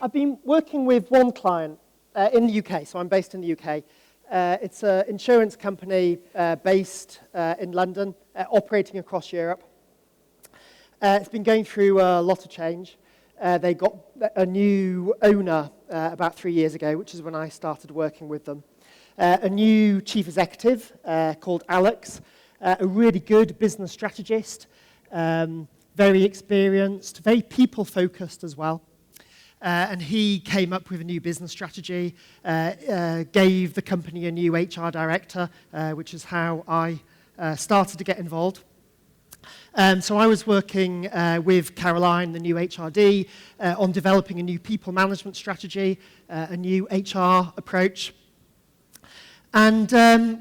I've been working with one client in the UK, so I'm based in the UK. It's an insurance company based in London, operating across Europe. It's been going through a lot of change. They got a new owner about 3 years ago, which is when I started working with them. A new chief executive called Alex, a really good business strategist, very experienced, very people-focused as well. And he came up with a new business strategy, gave the company a new HR director, which is how I started to get involved. So I was working with Caroline, the new HRD, on developing a new people management strategy, a new HR approach. And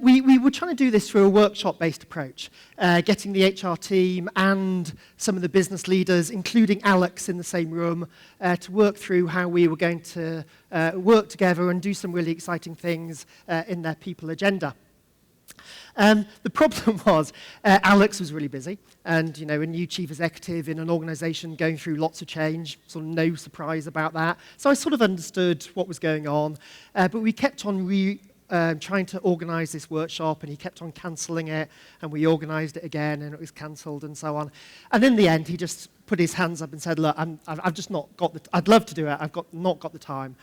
we were trying to do this through a workshop-based approach, getting the HR team and some of the business leaders, including Alex, in the same room to work through how we were going to work together and do some really exciting things in their people agenda. The problem was Alex was really busy, and a new chief executive in an organization going through lots of change, sort of no surprise about that. So I sort of understood what was going on, but we kept on trying to organise this workshop, and he kept on cancelling it, and we organised it again, and it was cancelled, and so on. And in the end, he just put his hands up and said, "Look, I've just not got the. I'd love to do it. I've not got the time.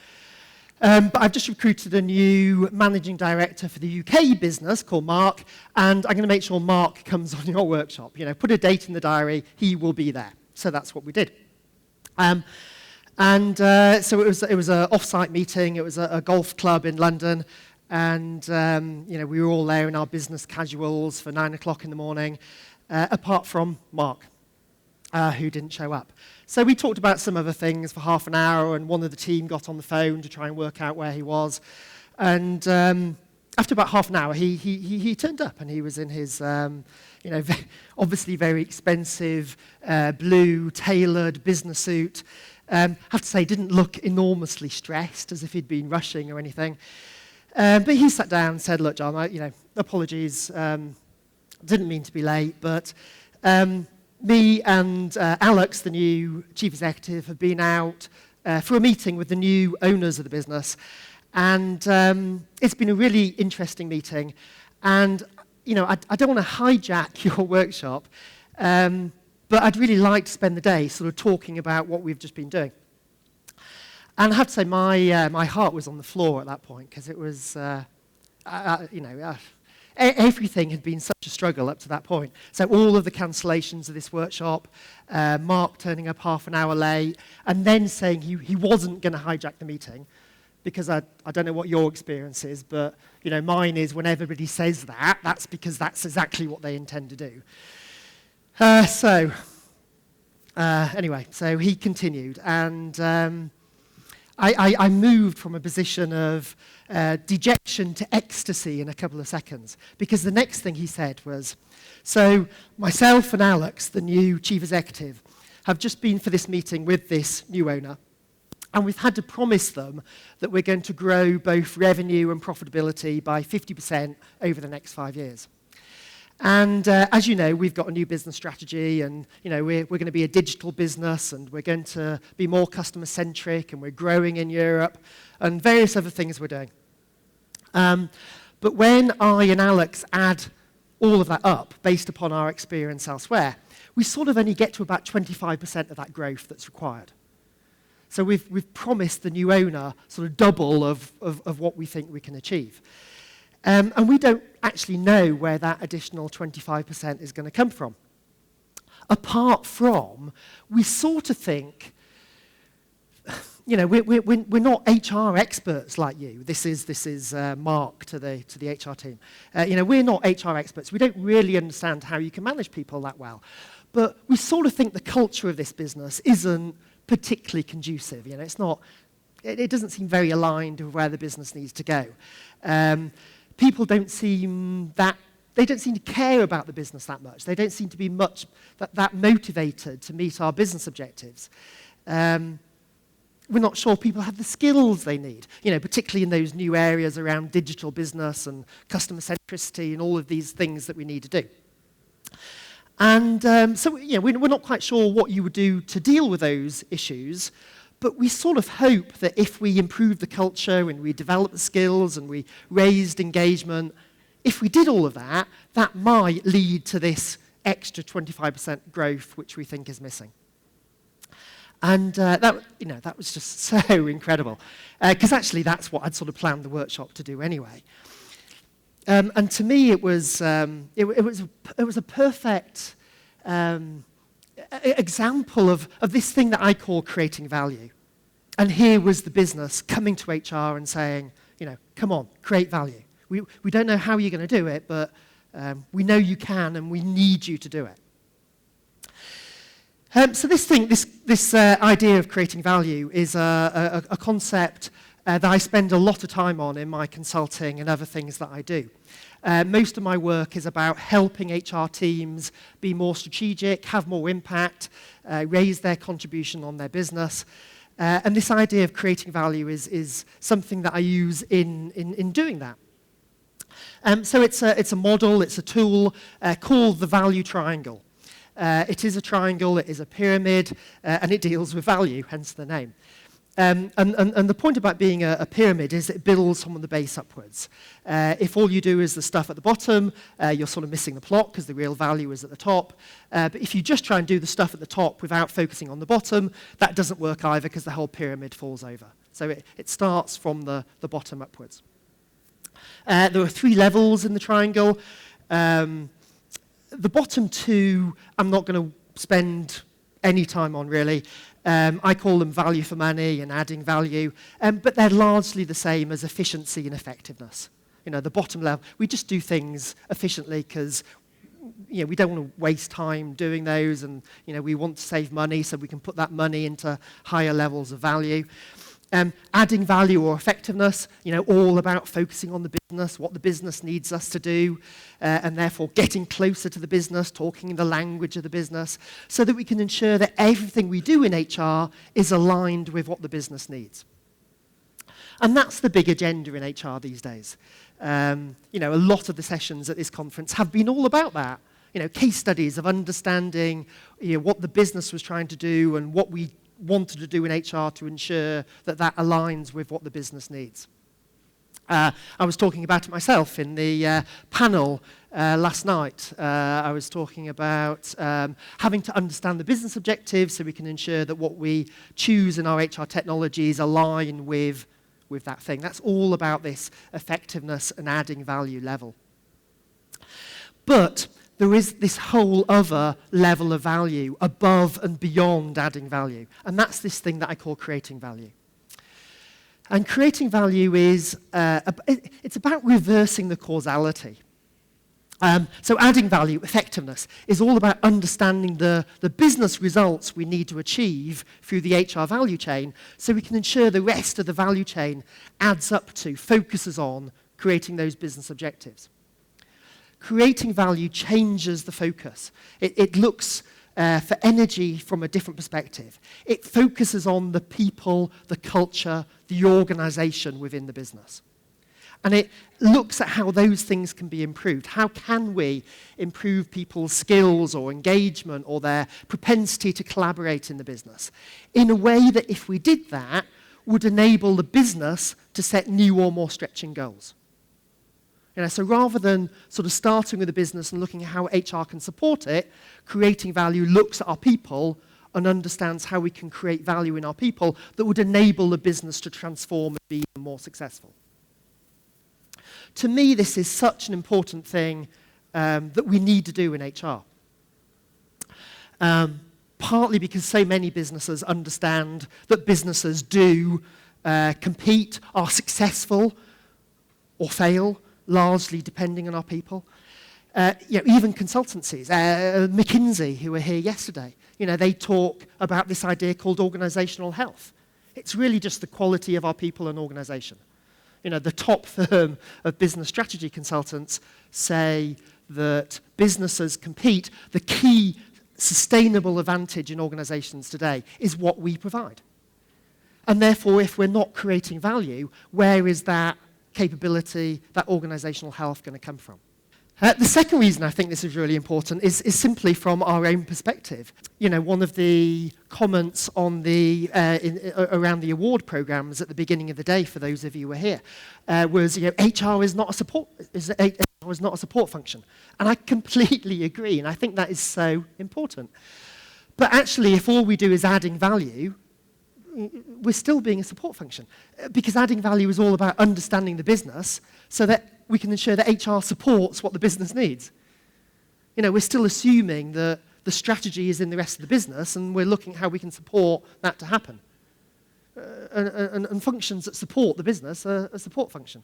But I've just recruited a new managing director for the UK business called Mark, and I'm going to make sure Mark comes on your workshop. Put a date in the diary. He will be there." So that's what we did. So it was an off-site meeting. It was a golf club in London. And, we were all there in our business casuals for 9 o'clock in the morning, apart from Mark, who didn't show up. So we talked about some other things for half an hour, and one of the team got on the phone to try and work out where he was. And after about half an hour, he turned up, and he was in his, obviously very expensive, blue, tailored business suit. I have to say, didn't look enormously stressed, as if he'd been rushing or anything. But he sat down and said, "Look, John, apologies, didn't mean to be late, but me and Alex, the new chief executive, have been out for a meeting with the new owners of the business, and it's been a really interesting meeting, and, I don't want to hijack your workshop, but I'd really like to spend the day sort of talking about what we've just been doing." And I have to say, my heart was on the floor at that point, because it was, everything had been such a struggle up to that point. So all of the cancellations of this workshop, Mark turning up half an hour late, and then saying he wasn't going to hijack the meeting, because I don't know what your experience is, but mine is when everybody says that, that's because that's exactly what they intend to do. Anyway, so he continued, and I moved from a position of dejection to ecstasy in a couple of seconds, because the next thing he said was, "So myself and Alex, the new chief executive, have just been for this meeting with this new owner, and we've had to promise them that we're going to grow both revenue and profitability by 50% over the next 5 years. And as you know, we've got a new business strategy, and we're going to be a digital business, and we're going to be more customer-centric, and we're growing in Europe, and various other things we're doing. But when I and Alex add all of that up, based upon our experience elsewhere, we sort of only get to about 25% of that growth that's required. So we've promised the new owner sort of double of what we think we can achieve. And we don't actually know where that additional 25% is going to come from. Apart from, we sort of think, we're not HR experts like you. This is Mark to the HR team. We're not HR experts. We don't really understand how you can manage people that well. But we sort of think the culture of this business isn't particularly conducive. It doesn't seem very aligned with where the business needs to go. People don't seem to care about the business that much. They don't seem to be much that motivated to meet our business objectives. We're not sure people have the skills they need, particularly in those new areas around digital business and customer centricity and all of these things that we need to do. And we're not quite sure what you would do to deal with those issues, But we sort of hope that if we improve the culture and we develop the skills and we raised engagement, if we did all of that, that might lead to this extra 25% growth, which we think is missing. And that was just so incredible, because actually that's what I'd sort of planned the workshop to do anyway. And to me, it was a perfect example of this thing that I call creating value. And here was the business coming to HR and saying, come on, create value. We don't know how you're going to do it, but we know you can, and we need you to do it. So this idea of creating value is a concept that I spend a lot of time on in my consulting and other things that I do. Most of my work is about helping HR teams be more strategic, have more impact, raise their contribution on their business. And this idea of creating value is something that I use in doing that. So it's a model, it's a tool called the value triangle. It is a triangle, it is a pyramid, and it deals with value, hence the name. And the point about being a pyramid is it builds from the base upwards. If all you do is the stuff at the bottom, you're sort of missing the plot because the real value is at the top. But if you just try and do the stuff at the top without focusing on the bottom, that doesn't work either because the whole pyramid falls over. So it starts from the bottom upwards. There are 3 levels in the triangle. The bottom 2, I'm not going to spend any time on, really. I call them value for money and adding value, but they're largely the same as efficiency and effectiveness. The bottom level, we just do things efficiently because we don't want to waste time doing those, and we want to save money so we can put that money into higher levels of value. Adding value or effectiveness, all about focusing on the business, what the business needs us to do, and therefore getting closer to the business, talking the language of the business, so that we can ensure that everything we do in HR is aligned with what the business needs. And that's the big agenda in HR these days. A lot of the sessions at this conference have been all about that. Case studies of understanding what the business was trying to do and what we wanted to do in HR to ensure that that aligns with what the business needs. I was talking about it myself in the panel last night. I was talking about having to understand the business objectives so we can ensure that what we choose in our HR technologies align with that thing. That's all about this effectiveness and adding value level. But there is this whole other level of value above and beyond adding value. And that's this thing that I call creating value. And creating value is, it's about reversing the causality. So adding value, effectiveness, is all about understanding the business results we need to achieve through the HR value chain so we can ensure the rest of the value chain adds up to, focuses on creating those business objectives. Creating value changes the focus. It looks for energy from a different perspective. It focuses on the people, the culture, the organization within the business. And it looks at how those things can be improved. How can we improve people's skills or engagement or their propensity to collaborate in the business in a way that, if we did that, would enable the business to set new or more stretching goals. So rather than sort of starting with the business and looking at how HR can support it, creating value looks at our people and understands how we can create value in our people that would enable the business to transform and be even more successful. To me, this is such an important thing that we need to do in HR. Partly because so many businesses understand that businesses do compete, are successful or fail, largely depending on our people. Even consultancies, McKinsey, who were here yesterday, they talk about this idea called organizational health. It's really just the quality of our people and organization. The top firm of business strategy consultants say that businesses compete. The key sustainable advantage in organizations today is what we provide. And therefore, if we're not creating value, where is that capability, that organizational health going to come from? The second reason I think this is really important is simply from our own perspective. You know, one of the comments on around the award programs at the beginning of the day, for those of you who were here, was, you know, HR is not a support function. And I completely agree, and I think that is so important. But actually, if all we do is adding value, we're still being a support function. Because adding value is all about understanding the business so that we can ensure that HR supports what the business needs. You know, we're still assuming that the strategy is in the rest of the business, and we're looking at how we can support that to happen. And functions that support the business are a support function.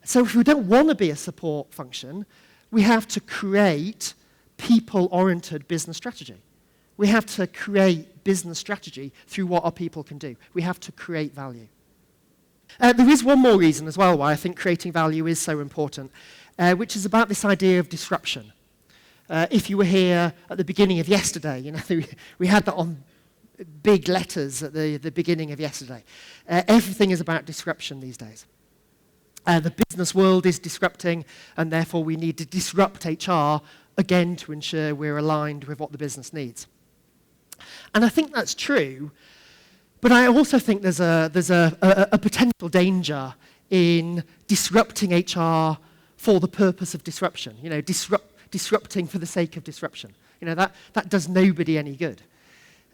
So if we don't want to be a support function, we have to create people-oriented business strategy. We have to create business strategy through what our people can do. We have to create value. There is one more reason as well why I think creating value is so important, which is about this idea of disruption. If you were here at the beginning of yesterday, you know, we had that on big letters at the beginning of yesterday. Everything is about disruption these days. The business world is disrupting, and therefore we need to disrupt HR again to ensure we're aligned with what the business needs. And I think that's true, but I also think there's a potential danger in disrupting HR for the purpose of disruption. You know, disrupting for the sake of disruption. You know, that does nobody any good.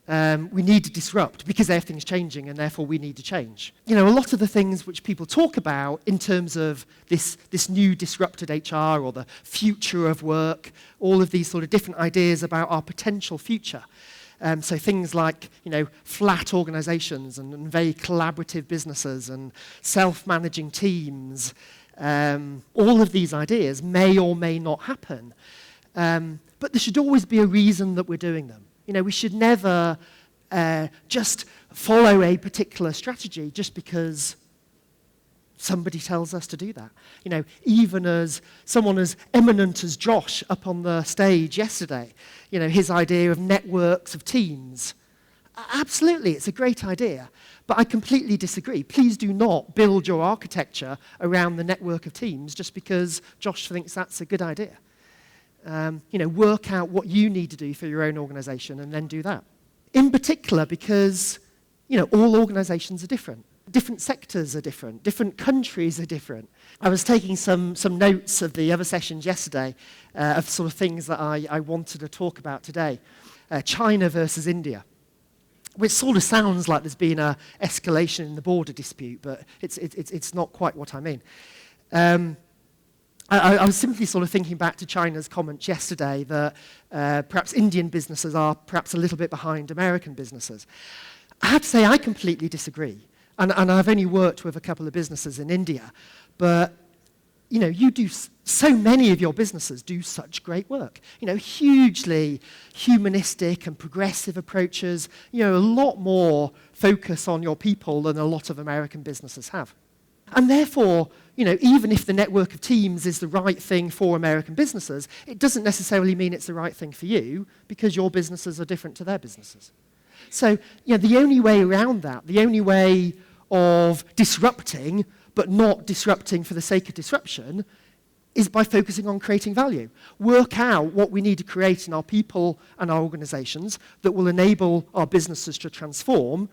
We need to disrupt because everything's changing, and therefore we need to change. You know, a lot of the things which people talk about in terms of this new disrupted HR or the future of work, all of these sort of different ideas about our potential future. So things like, you know, flat organizations and very collaborative businesses and self-managing teams, all of these ideas may or may not happen. But there should always be a reason that we're doing them. You know, we should never just follow a particular strategy just because somebody tells us to do that. You know, even as someone as eminent as Josh up on the stage yesterday, you know, his idea of networks of teams. Absolutely, it's a great idea, but I completely disagree. Please do not build your architecture around the network of teams just because Josh thinks that's a good idea. You know, work out what you need to do for your own organization and then do that. In particular because, you know, all organizations are different. Different sectors are different countries are different. I was taking some notes of the other sessions yesterday of sort of things that I wanted to talk about today. China versus India, which sort of sounds like there's been an escalation in the border dispute, but it's not quite what I mean. I was simply sort of thinking back to China's comments yesterday that perhaps Indian businesses are perhaps a little bit behind American businesses. I have to say I completely disagree. And I've only worked with a couple of businesses in India, but you know, so many of your businesses do such great work. You know, hugely humanistic and progressive approaches. You know, a lot more focus on your people than a lot of American businesses have. And therefore, you know, even if the network of teams is the right thing for American businesses, it doesn't necessarily mean it's the right thing for you because your businesses are different to their businesses. So, you know, the only way around that, the only way of disrupting, but not disrupting for the sake of disruption, is by focusing on creating value. Work out what we need to create in our people and our organizations that will enable our businesses to transform,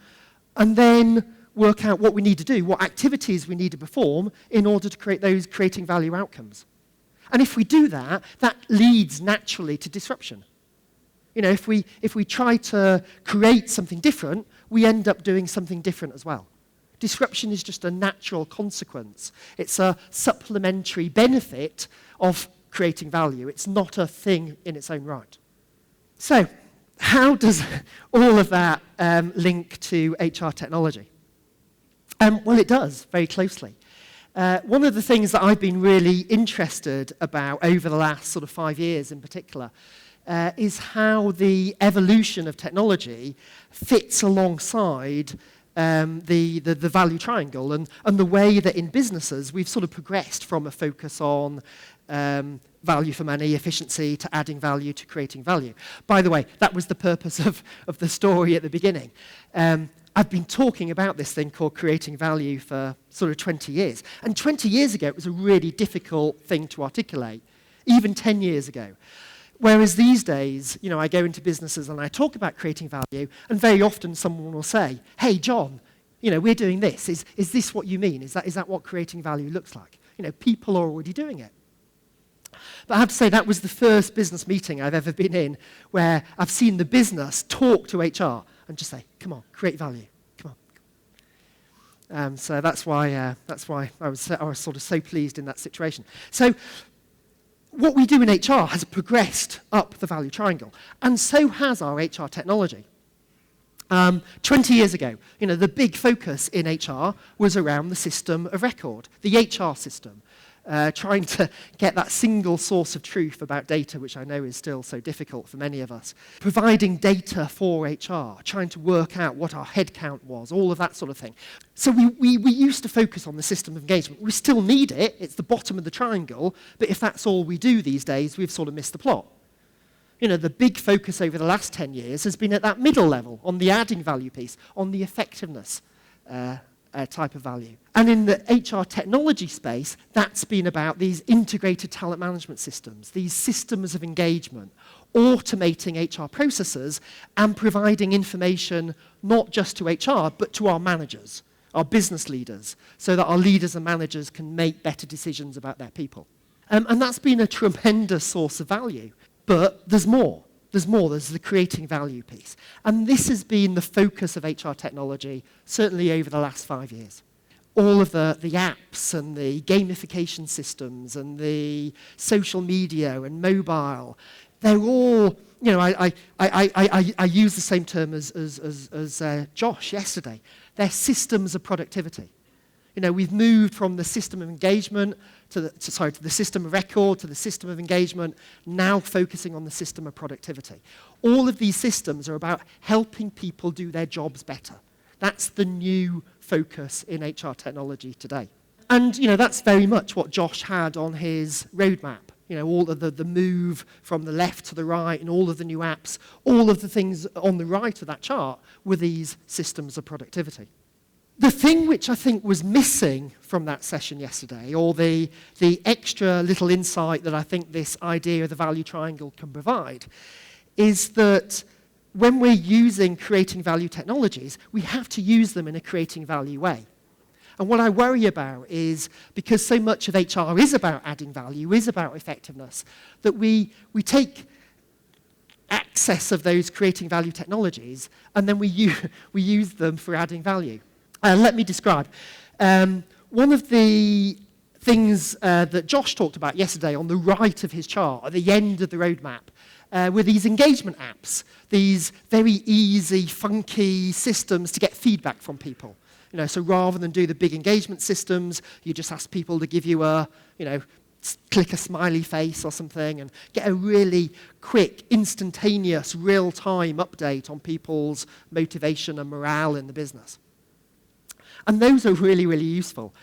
and then work out what we need to do, what activities we need to perform in order to create those creating value outcomes. And if we do that, that leads naturally to disruption. You know, if we try to create something different, we end up doing something different as well. Disruption is just a natural consequence. It's a supplementary benefit of creating value. It's not a thing in its own right. So, how does all of that link to HR technology? Well, it does, very closely. One of the things that I've been really interested about over the last sort of 5 years in particular is how the evolution of technology fits alongside the value triangle and the way that in businesses we've sort of progressed from a focus on value for money, efficiency, to adding value, to creating value. By the way, that was the purpose of the story at the beginning. I've been talking about this thing called creating value for sort of 20 years. And 20 years ago, it was a really difficult thing to articulate. even 10 years ago. Whereas these days, I go into businesses and I talk about creating value, and very often someone will say, hey, John, we're doing this. Is this what you mean? Is that what creating value looks like? People are already doing it. But I have to say that was the first business meeting I've ever been in where I've seen the business talk to HR and just say, come on, create value. Come on. So that's why I was sort of so pleased in that situation. So what we do in HR has progressed up the value triangle, and so has our HR technology. 20 years ago, the big focus in HR was around the system of record, the HR system, trying to get that single source of truth about data, which I know is still so difficult for many of us. Providing data for HR, trying to work out what our headcount was, all of that sort of thing. So we used to focus on the system of engagement. We still need it. It's the bottom of the triangle. But if that's all we do these days, we've sort of missed the plot. The big focus over the last 10 years has been at that middle level, on the adding value piece, on the effectiveness type of value. And in the HR technology space, that's been about these integrated talent management systems, these systems of engagement, automating HR processes and providing information not just to HR, but to our managers, our business leaders, so that our leaders and managers can make better decisions about their people. And that's been a tremendous source of value. But there's more. There's the creating value piece. And this has been the focus of HR technology, certainly over the last 5 years. All of the apps and the gamification systems and the social media and mobile, they're all, I use the same term as Josh yesterday. They're systems of productivity. We've moved from the system of engagement to the system of record, to the system of engagement, now focusing on the system of productivity. All of these systems are about helping people do their jobs better. That's the new focus in HR technology today. And, that's very much what Josh had on his roadmap. All of the move from the left to the right and all of the new apps, all of the things on the right of that chart were these systems of productivity. The thing which I think was missing from that session yesterday, or the extra little insight that I think this idea of the value triangle can provide, is that when we're using creating value technologies, we have to use them in a creating value way. And what I worry about is, because so much of HR is about adding value, is about effectiveness, that we take access of those creating value technologies and then we use them for adding value. Let me describe. One of the things that Josh talked about yesterday on the right of his chart, at the end of the roadmap, were these engagement apps, these very easy, funky systems to get feedback from people. So rather than do the big engagement systems, you just ask people to give you click a smiley face or something and get a really quick, instantaneous, real-time update on people's motivation and morale in the business. And those are really, really useful.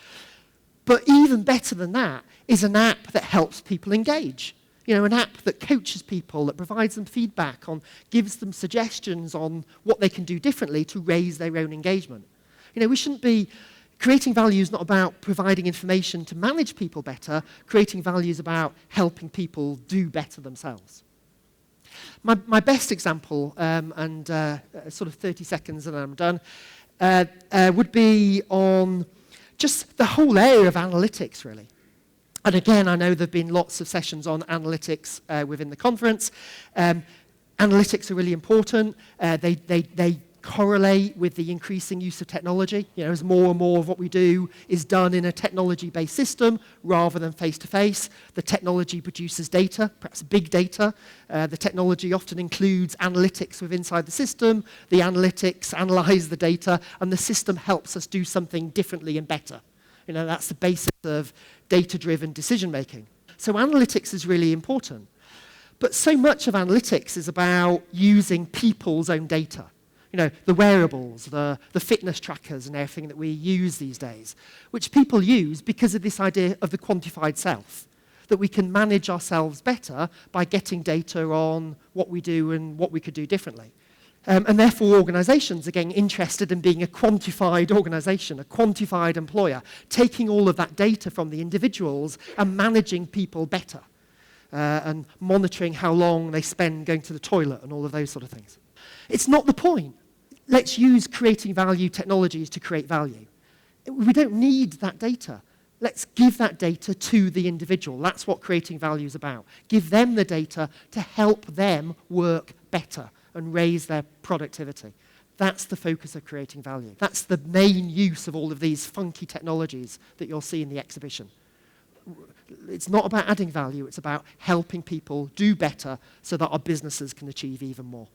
But even better than that is an app that helps people engage. An app that coaches people, that provides them feedback on, gives them suggestions on what they can do differently to raise their own engagement. We shouldn't be, creating value is not about providing information to manage people better. Creating value is about helping people do better themselves. My best example, sort of 30 seconds and then I'm done, would be on just the whole area of analytics, really. And again, I know there have been lots of sessions on analytics within the conference. Analytics are really important. They correlate with the increasing use of technology. As more and more of what we do is done in a technology-based system rather than face-to-face, the technology produces data, perhaps big data. The technology often includes analytics within inside the system. The analytics analyze the data, and the system helps us do something differently and better. That's the basis of data-driven decision-making. So analytics is really important. But so much of analytics is about using people's own data. The wearables, the fitness trackers and everything that we use these days, which people use because of this idea of the quantified self, that we can manage ourselves better by getting data on what we do and what we could do differently. And therefore, organizations are getting interested in being a quantified organization, a quantified employer, taking all of that data from the individuals and managing people better. and monitoring how long they spend going to the toilet and all of those sort of things. It's not the point. Let's use creating value technologies to create value. We don't need that data. Let's give that data to the individual. That's what creating value is about. Give them the data to help them work better and raise their productivity. That's the focus of creating value. That's the main use of all of these funky technologies that you'll see in the exhibition. It's not about adding value, it's about helping people do better so that our businesses can achieve even more.